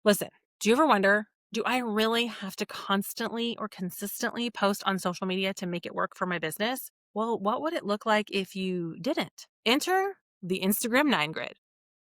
Listen, do you ever wonder, do I really have to constantly or consistently post on social media to make it work for my business? Well, what would it look like if you didn't? Enter the Instagram 9 grid.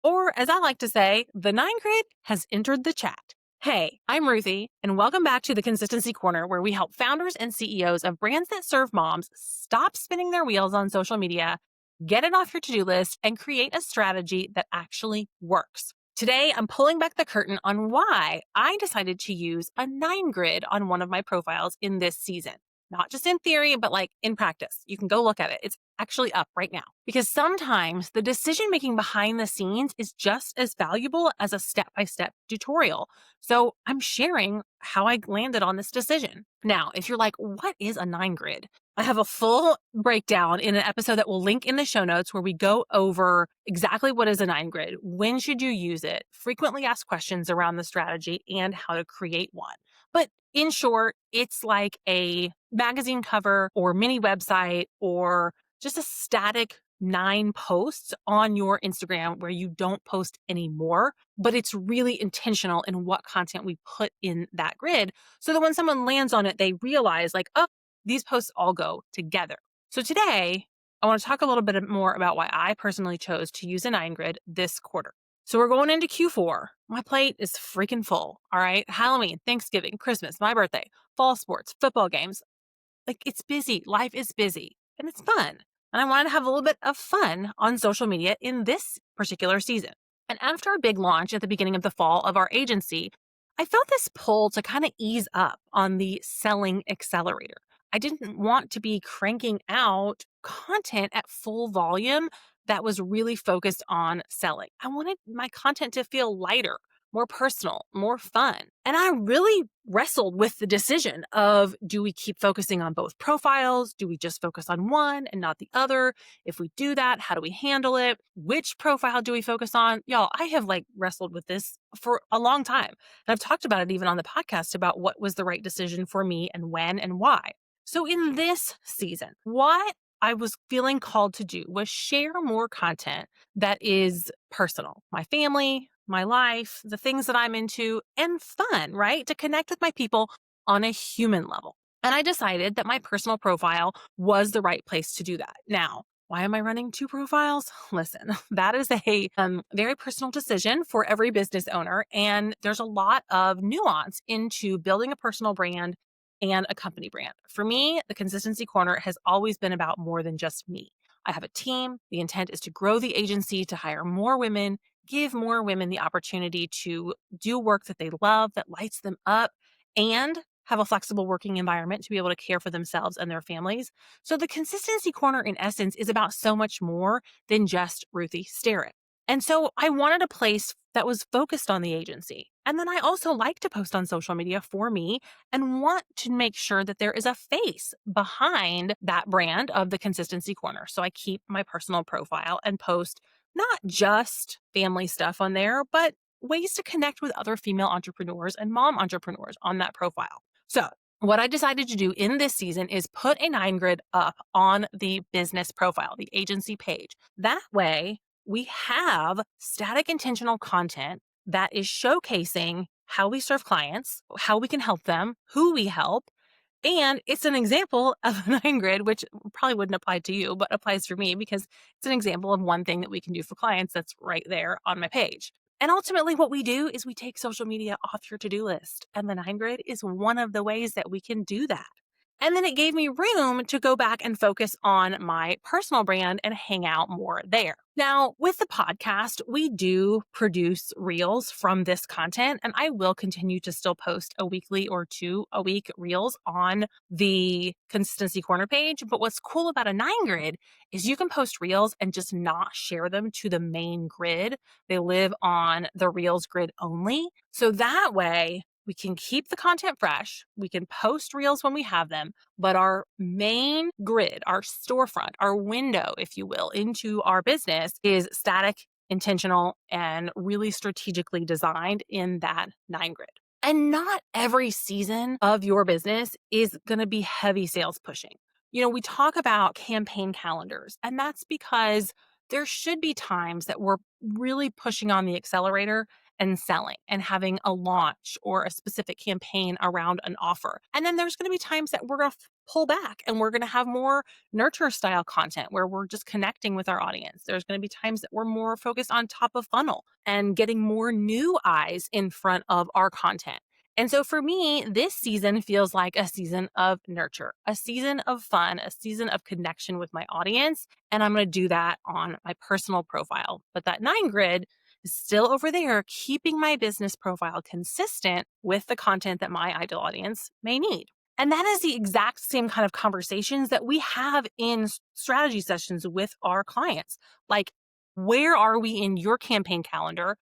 Or, as I like to say, the 9 grid has entered the chat. Hey, I'm Ruthie, and welcome back to the Consistency Corner, where we help founders and CEOs of brands that serve moms stop spinning their wheels on social media, get it off your to do list, and create a strategy that actually works. Today, I'm pulling back the curtain on why I decided to use a 9 grid on one of my profiles in this season. Not just in theory, but like in practice. You can go look at it. It's actually up right now. Because sometimes the decision making behind the scenes is just as valuable as a step by step tutorial. So I'm sharing how I landed on this decision. Now, if you're like, what is a 9 grid? I have a full breakdown in an episode that we'll link in the show notes where we go over exactly what is a 9 grid, when should you use it, frequently asked questions around the strategy, and how to create one. But in short, it's like a magazine cover or mini website or just a static 9 posts on your Instagram where you don't post anymore, but it's really intentional in what content we put in that grid so that when someone lands on it, they realize like, oh, these posts all go together. So today, I want to talk a little bit more about why I personally chose to use a 9 grid this quarter. So we're going into Q4. My plate is freaking full. All right. Halloween, Thanksgiving, Christmas, my birthday, fall sports, football games. Like it's busy. Life is busy and it's fun. And I wanted to have a little bit of fun on social media in this particular season. And after a big launch at the beginning of the fall of our agency, I felt this pull to kind of ease up on the selling accelerator. I didn't want to be cranking out content at full volume that was really focused on selling. I wanted my content to feel lighter, more personal, more fun. And I really wrestled with the decision of, do we keep focusing on both profiles? Do we just focus on one and not the other? If we do that, how do we handle it? Which profile do we focus on? Y'all, I have wrestled with this for a long time. And I've talked about it even on the podcast about what was the right decision for me and when and why. So in this season, what I was feeling called to do was share more content that is personal, my family, my life, the things that I'm into, and fun, right? To connect with my people on a human level. And I decided that my personal profile was the right place to do that. Now, why am I running 2 profiles? Listen, that is a very personal decision for every business owner. And there's a lot of nuance into building a personal brand and a company brand. For me, the Consistency Corner has always been about more than just me. I have a team. The intent is to grow the agency, to hire more women, give more women the opportunity to do work that they love, that lights them up, and have a flexible working environment to be able to care for themselves and their families. So the Consistency Corner, in essence, is about so much more than just Ruthie Sterrett. And so I wanted a place that was focused on the agency. And then I also like to post on social media for me and want to make sure that there is a face behind that brand of the Consistency Corner. So I keep my personal profile and post not just family stuff on there, but ways to connect with other female entrepreneurs and mom entrepreneurs on that profile. So what I decided to do in this season is put a 9 grid up on the business profile, the agency page. That way, we have static intentional content that is showcasing how we serve clients, how we can help them, who we help. And it's an example of a 9 grid, which probably wouldn't apply to you, but applies for me because it's an example of one thing that we can do for clients that's right there on my page. And ultimately, what we do is we take social media off your to-do list. And the 9 grid is one of the ways that we can do that. And then it gave me room to go back and focus on my personal brand and hang out more there. Now, with the podcast, we do produce reels from this content, and I will continue to still post a weekly or 2 a week reels on the Consistency Corner page. But what's cool about a 9 grid is you can post reels and just not share them to the main grid. They live on the reels grid only. So that way, we can keep the content fresh. We can post reels when we have them, but our main grid, our storefront, our window, if you will, into our business is static, intentional, and really strategically designed in that 9 grid. And not every season of your business is going to be heavy sales pushing. We talk about campaign calendars, and that's because there should be times that we're really pushing on the accelerator and selling and having a launch or a specific campaign around an offer. And then there's going to be times that we're going to pull back and we're going to have more nurture style content where we're just connecting with our audience. There's going to be times that we're more focused on top of funnel and getting more new eyes in front of our content. And so for me, this season feels like a season of nurture, a season of fun, a season of connection with my audience. And I'm going to do that on my personal profile. But that 9 grid is still over there, keeping my business profile consistent with the content that my ideal audience may need. And that is the exact same kind of conversations that we have in strategy sessions with our clients. Like, where are we in your campaign calendar?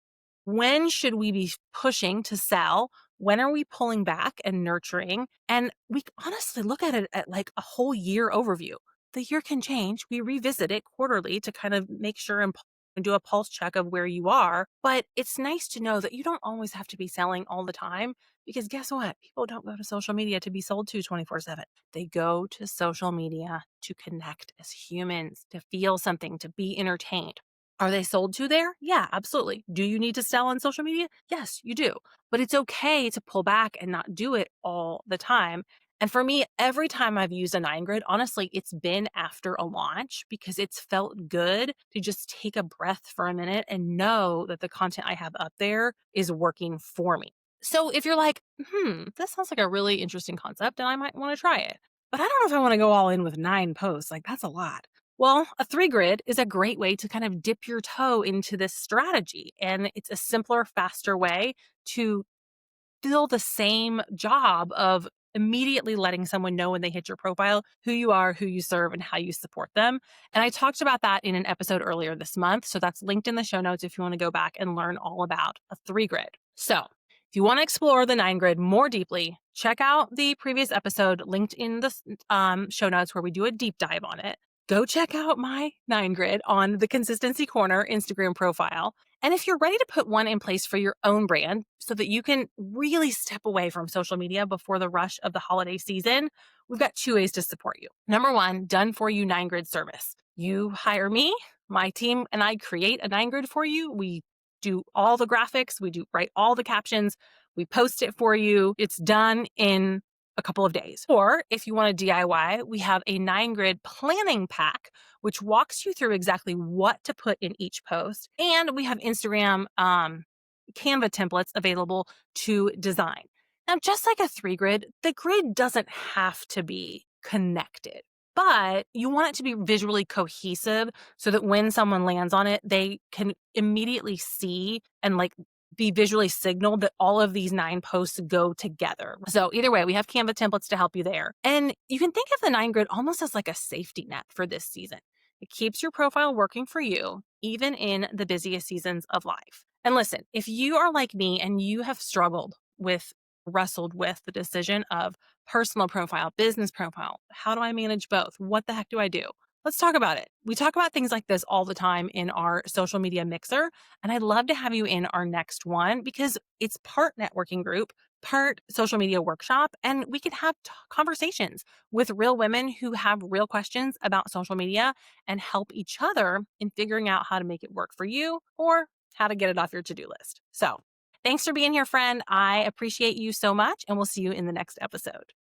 When should we be pushing to sell? When are we pulling back and nurturing? And we honestly look at it at like a whole year overview. The year can change. We revisit it quarterly to kind of make sure and do a pulse check of where you are. But it's nice to know that you don't always have to be selling all the time, because guess what? People don't go to social media to be sold to 24/7. They go to social media to connect as humans, to feel something, to be entertained. Are they sold to there? Yeah, absolutely. Do you need to sell on social media? Yes, you do. But it's okay to pull back and not do it all the time. And for me, every time I've used a 9 grid, honestly, it's been after a launch because it's felt good to just take a breath for a minute and know that the content I have up there is working for me. So if you're like, this sounds like a really interesting concept and I might want to try it, but I don't know if I want to go all in with 9 posts, like that's a lot. Well, a 3 grid is a great way to kind of dip your toe into this strategy. And it's a simpler, faster way to fill the same job of immediately letting someone know when they hit your profile who you are, who you serve, and how you support them. And I talked about that in an episode earlier this month. So that's linked in the show notes if you want to go back and learn all about a 3 grid. So if you want to explore the 9 grid more deeply, check out the previous episode linked in the show notes where we do a deep dive on it. Go check out my 9 grid on the Consistency Corner Instagram profile. And if you're ready to put one in place for your own brand so that you can really step away from social media before the rush of the holiday season, we've got 2 ways to support you. Number one, done for you 9 grid service. You hire me, my team, and I create a 9 grid for you. We do all the graphics, we do write all the captions, we post it for you. It's done in a couple of days. Or if you want to DIY, we have a 9 grid planning pack, which walks you through exactly what to put in each post. And we have Instagram Canva templates available to design. Now, just like a 3 grid, the grid doesn't have to be connected, but you want it to be visually cohesive so that when someone lands on it, they can immediately see and like be visually signaled that all of these 9 posts go together. So either way, we have Canva templates to help you there. And you can think of the 9 grid almost as like a safety net for this season. It keeps your profile working for you, even in the busiest seasons of life. And listen, if you are like me and you have wrestled with the decision of personal profile, business profile, how do I manage both? What the heck do I do? Let's talk about it. We talk about things like this all the time in our social media mixer, and I'd love to have you in our next one because it's part networking group, part social media workshop, and we can have conversations with real women who have real questions about social media and help each other in figuring out how to make it work for you or how to get it off your to-do list. So thanks for being here, friend. I appreciate you so much, and we'll see you in the next episode.